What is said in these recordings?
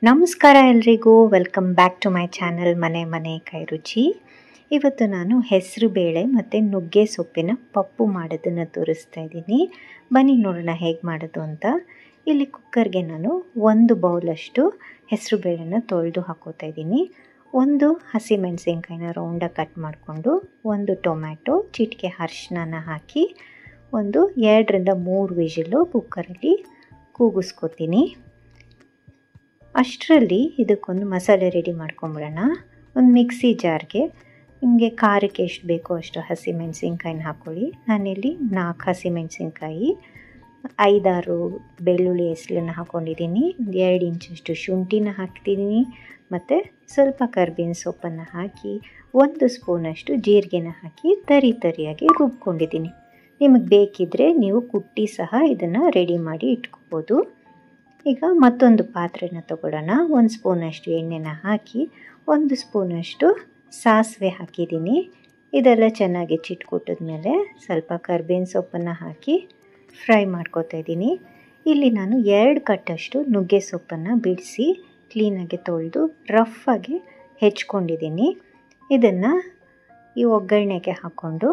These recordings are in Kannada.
ನಮಸ್ಕಾರ ಎಲ್ರಿಗೂ, welcome back to my channel ಮನೆ ಕೈ ರುಚಿ. ಇವತ್ತು ನಾನು ಹೆಸರು ಬೇಳೆ ಮತ್ತು ನುಗ್ಗೆ ಸೊಪ್ಪಿನ ಪಪ್ಪು ಮಾಡೋದನ್ನು ತೋರಿಸ್ತಾ ಇದ್ದೀನಿ. ಬನ್ನಿ ನೋಡೋಣ ಹೇಗೆ ಮಾಡೋದು ಅಂತ. ಇಲ್ಲಿ ಕುಕ್ಕರ್ಗೆ ನಾನು 1 ಬೌಲಷ್ಟು ಹೆಸರು ಬೇಳೆನ ತೊಳೆದು ಹಾಕೋತಾ ಇದ್ದೀನಿ. 1 ಹಸಿಮೆಣಸಿನ್ಕಾಯಿನ ರೌಂಡಾಗಿ ಕಟ್ ಮಾಡಿಕೊಂಡು, 1 ಟೊಮ್ಯಾಟೊ, ಚಿಟಿಕೆ ಅರಿಶಿನ ಹಾಕಿ 2ರಿಂದ 3 ವಿಷಿಲು ಕುಕ್ಕರಲ್ಲಿ ಕೂಗಿಸ್ಕೊತೀನಿ. ಅಷ್ಟರಲ್ಲಿ ಇದಕ್ಕೊಂದು ಮಸಾಲೆ ರೆಡಿ ಮಾಡ್ಕೊಂಬಿಡೋಣ. ಒಂದು ಮಿಕ್ಸಿ ಜಾರ್ಗೆ ನಿಮಗೆ ಖಾರಕ್ಕೆ ಎಷ್ಟು ಬೇಕೋ ಅಷ್ಟು ಹಸಿಮೆಣಸಿನ್ಕಾಯಿನ ಹಾಕ್ಕೊಳ್ಳಿ. ನಾನಿಲ್ಲಿ 4 ಹಸಿಮೆಣಸಿನ್ಕಾಯಿ, 5-6 ಬೆಳ್ಳುಳ್ಳಿ ಹೆಸಲನ್ನು ಹಾಕ್ಕೊಂಡಿದ್ದೀನಿ. 2 ಇಂಚಷ್ಟು ಶುಂಠಿನ ಹಾಕ್ತಿದ್ದೀನಿ ಮತ್ತು ಸ್ವಲ್ಪ ಕರ್ಬೇವಿನ ಸೊಪ್ಪನ್ನು ಹಾಕಿ 1 ಸ್ಪೂನಷ್ಟು ಜೀರಿಗೆನ ಹಾಕಿ ತರಿಯಾಗಿ ರುಬ್ಕೊಂಡಿದ್ದೀನಿ. ನಿಮಗೆ ಬೇಕಿದ್ದರೆ ನೀವು ಕುಟ್ಟಿ ಸಹ ಇದನ್ನು ರೆಡಿ ಮಾಡಿ ಇಟ್ಕೋಬೋದು. ಈಗ ಮತ್ತೊಂದು ಪಾತ್ರೆನ ತಗೊಳ್ಳೋಣ. 1 ಸ್ಪೂನಷ್ಟು ಎಣ್ಣೆನ ಹಾಕಿ 1 ಸ್ಪೂನಷ್ಟು ಸಾಸಿವೆ ಹಾಕಿದ್ದೀನಿ. ಇದೆಲ್ಲ ಚೆನ್ನಾಗಿ ಚಿಟ್ಕೊಟ್ಟಿದ್ಮೇಲೆ ಸ್ವಲ್ಪ ಕರ್ಬೇವಿನ ಸೊಪ್ಪನ್ನು ಹಾಕಿ ಫ್ರೈ ಮಾಡ್ಕೊತಾ ಇದ್ದೀನಿ. ಇಲ್ಲಿ ನಾನು 2 ಕಟ್ಟಷ್ಟು ನುಗ್ಗೆ ಸೊಪ್ಪನ್ನು ಬಿಡಿಸಿ ಕ್ಲೀನಾಗಿ ತೊಳೆದು ರಫಾಗಿ ಹೆಚ್ಕೊಂಡಿದ್ದೀನಿ. ಇದನ್ನು ಈ ಒಗ್ಗರಣೆಗೆ ಹಾಕ್ಕೊಂಡು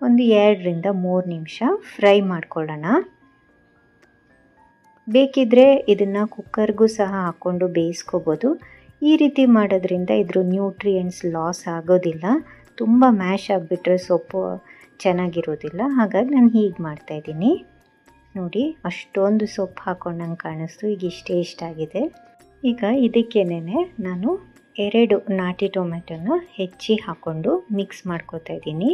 2ರಿಂದ 3 ನಿಮಿಷ ಫ್ರೈ ಮಾಡ್ಕೊಳ್ಳೋಣ. ಬೇಕಿದ್ದರೆ ಇದನ್ನು ಕುಕ್ಕರ್ಗೂ ಸಹ ಹಾಕ್ಕೊಂಡು ಬೇಯಿಸ್ಕೋಬೋದು. ಈ ರೀತಿ ಮಾಡೋದ್ರಿಂದ ಇದ್ರ ನ್ಯೂಟ್ರಿಯೆಂಟ್ಸ್ ಲಾಸ್ ಆಗೋದಿಲ್ಲ. ತುಂಬ ಮ್ಯಾಶ್ ಆಗಿಬಿಟ್ರೆ ಸೊಪ್ಪು ಚೆನ್ನಾಗಿರೋದಿಲ್ಲ. ಹಾಗಾಗಿ ನಾನು ಹೀಗೆ ಮಾಡ್ತಾಯಿದ್ದೀನಿ. ನೋಡಿ, ಅಷ್ಟೊಂದು ಸೊಪ್ಪು ಹಾಕ್ಕೊಂಡಂಗೆ ಕಾಣಿಸ್ತು. ಈಗ ಇಷ್ಟಾಗಿದೆ. ಈಗ ಇದಕ್ಕೇನೆ ನಾನು 2 ನಾಟಿ ಟೊಮೆಟೊನ ಹೆಚ್ಚಿ ಹಾಕ್ಕೊಂಡು ಮಿಕ್ಸ್ ಮಾಡ್ಕೊತಾ ಇದ್ದೀನಿ.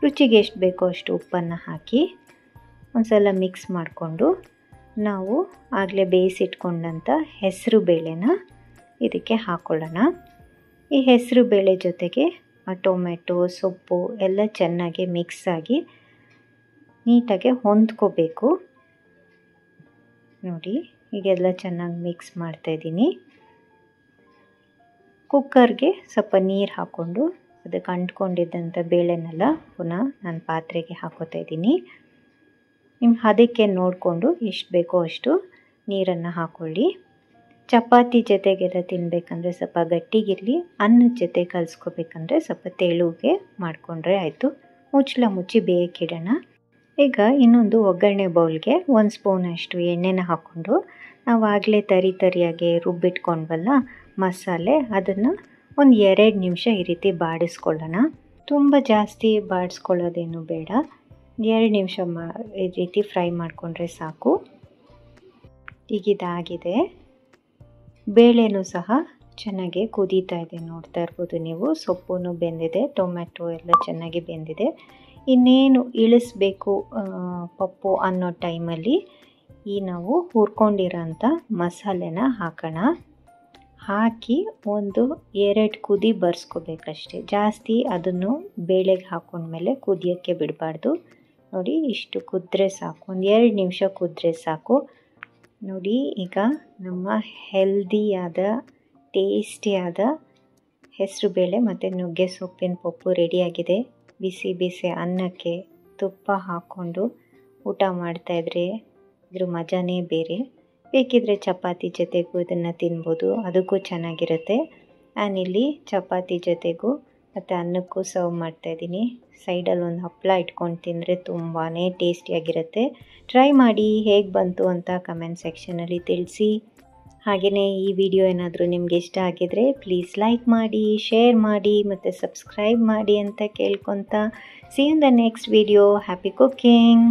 ರುಚಿಗೆ ಎಷ್ಟು ಬೇಕೋ ಅಷ್ಟು ಉಪ್ಪನ್ನು ಹಾಕಿ ಒಂದು ಸಲ ಮಿಕ್ಸ್ ಮಾಡಿಕೊಂಡು ನಾವು ಆಗಲೇ ಬೇಯಿಸಿಟ್ಕೊಂಡಂಥ ಹೆಸರು ಬೇಳೆನ ಇದಕ್ಕೆ ಹಾಕ್ಕೊಳ್ಳೋಣ. ಈ ಹೆಸರು ಬೇಳೆ ಜೊತೆಗೆ ಟೊಮೆಟೊ ಸೊಪ್ಪು ಎಲ್ಲ ಚೆನ್ನಾಗಿ ಮಿಕ್ಸ್ ಆಗಿ ನೀಟಾಗಿ ಹೊಂದ್ಕೋಬೇಕು. ನೋಡಿ, ಈಗೆಲ್ಲ ಚೆನ್ನಾಗಿ ಮಿಕ್ಸ್ ಮಾಡ್ತಾಯಿದ್ದೀನಿ. ಕುಕ್ಕರ್ಗೆ ಸ್ವಲ್ಪ ನೀರು ಹಾಕ್ಕೊಂಡು ಅದಕ್ಕೆ ಅಂಟ್ಕೊಂಡಿದ್ದಂಥ ಬೇಳೆನೆಲ್ಲ ಪುನಃ ನಾನು ಪಾತ್ರೆಗೆ ಹಾಕೋತಾ ಇದ್ದೀನಿ. ಅದಕ್ಕೆ ನೋಡಿಕೊಂಡು ಎಷ್ಟು ಬೇಕೋ ಅಷ್ಟು ನೀರನ್ನು ಹಾಕ್ಕೊಳ್ಳಿ. ಚಪಾತಿ ಜೊತೆಗೆಲ್ಲ ತಿನ್ನಬೇಕಂದ್ರೆ ಸ್ವಲ್ಪ ಗಟ್ಟಿಗಿರಲಿ, ಅನ್ನದ ಜೊತೆ ಕಲಿಸ್ಕೋಬೇಕಂದ್ರೆ ಸ್ವಲ್ಪ ತೆಳುಗೆ ಮಾಡಿಕೊಂಡ್ರೆ ಆಯಿತು. ಮುಚ್ಚಿ ಬೇಯಕ್ಕಿಡೋಣ. ಈಗ ಇನ್ನೊಂದು ಒಗ್ಗರಣೆ ಬೌಲ್ಗೆ 1 ಸ್ಪೂನಷ್ಟು ಎಣ್ಣೆನ ಹಾಕ್ಕೊಂಡು ನಾವು ಆಗಲೇ ತರಿಯಾಗಿ ರುಬ್ಬಿಟ್ಕೊಂಡ್ವಲ್ಲ ಮಸಾಲೆ, ಅದನ್ನು 2 ನಿಮಿಷ ಈ ರೀತಿ ಬಾಡಿಸ್ಕೊಳ್ಳೋಣ. ತುಂಬ ಜಾಸ್ತಿ ಬಾಡಿಸ್ಕೊಳ್ಳೋದೇನು ಬೇಡ, 2 ನಿಮಿಷ ಈ ರೀತಿ ಫ್ರೈ ಮಾಡಿಕೊಂಡ್ರೆ ಸಾಕು. ಈಗ ಇದಾಗಿದೆ. ಬೇಳೆನೂ ಸಹ ಚೆನ್ನಾಗಿ ಕುದೀತಾ ಇದೆ, ನೋಡ್ತಾ ಇರ್ಬೋದು ನೀವು. ಸೊಪ್ಪು ಬೆಂದಿದೆ, ಟೊಮೆಟೊ ಎಲ್ಲ ಚೆನ್ನಾಗಿ ಬೆಂದಿದೆ. ಇನ್ನೇನು ಇಳಿಸ್ಬೇಕು ಪಪ್ಪು ಅನ್ನೋ ಟೈಮಲ್ಲಿ ಈ ನಾವು ಹುರ್ಕೊಂಡಿರೋಂಥ ಮಸಾಲೆನ ಹಾಕೋಣ. ಹಾಕಿ 1-2 ಕುದಿ ಬರ್ಸ್ಕೋಬೇಕಷ್ಟೆ. ಜಾಸ್ತಿ ಅದನ್ನು ಬೇಳೆಗೆ ಹಾಕೊಂಡ್ಮೇಲೆ ಕುದಿಯೋಕ್ಕೆ ಬಿಡಬಾರ್ದು. ನೋಡಿ, ಇಷ್ಟು ಕುದ್ರೆ ಸಾಕು, 2 ನಿಮಿಷ ಕುದ್ರೆ ಸಾಕು. ನೋಡಿ, ಈಗ ನಮ್ಮ ಹೆಲ್ದಿಯಾದ ಟೇಸ್ಟಿಯಾದ ಹೆಸರು ಬೇಳೆ ಮತ್ತು ನುಗ್ಗೆ ಸೊಪ್ಪಿನ ಪಪ್ಪು ರೆಡಿಯಾಗಿದೆ. ಬಿಸಿ ಅನ್ನಕ್ಕೆ ತುಪ್ಪ ಹಾಕ್ಕೊಂಡು ಊಟ ಮಾಡ್ತಾಯಿದ್ರೆ ಇದ್ರ ಮಜಾನೇ ಬೇರೆ. ಬೇಕಿದ್ದರೆ ಚಪಾತಿ ಜೊತೆಗೂ ಇದನ್ನು ತಿನ್ಬೋದು, ಅದಕ್ಕೂ ಚೆನ್ನಾಗಿರುತ್ತೆ. ನಾನಿಲ್ಲಿ ಚಪಾತಿ ಜೊತೆಗೂ ಮತ್ತು ಅನ್ನಕ್ಕೂ ಸರ್ವ್ ಮಾಡ್ತಾಯಿದ್ದೀನಿ. ಸೈಡಲ್ಲಿ ಒಂದು ಹಪ್ಪಳ ಇಟ್ಕೊಂಡು ತಿಂದರೆ ತುಂಬಾ ಟೇಸ್ಟಿಯಾಗಿರುತ್ತೆ. ಟ್ರೈ ಮಾಡಿ, ಹೇಗೆ ಬಂತು ಅಂತ ಕಮೆಂಟ್ ಸೆಕ್ಷನಲ್ಲಿ ತಿಳಿಸಿ. ಹಾಗೆಯೇ ಈ ವಿಡಿಯೋ ಏನಾದರೂ ನಿಮಗೆ ಇಷ್ಟ ಆಗಿದರೆ ಪ್ಲೀಸ್ ಲೈಕ್ ಮಾಡಿ, ಶೇರ್ ಮಾಡಿ ಮತ್ತು ಸಬ್ಸ್ಕ್ರೈಬ್ ಮಾಡಿ ಅಂತ ಕೇಳ್ಕೊತಾ. C in the next video. Happy cooking.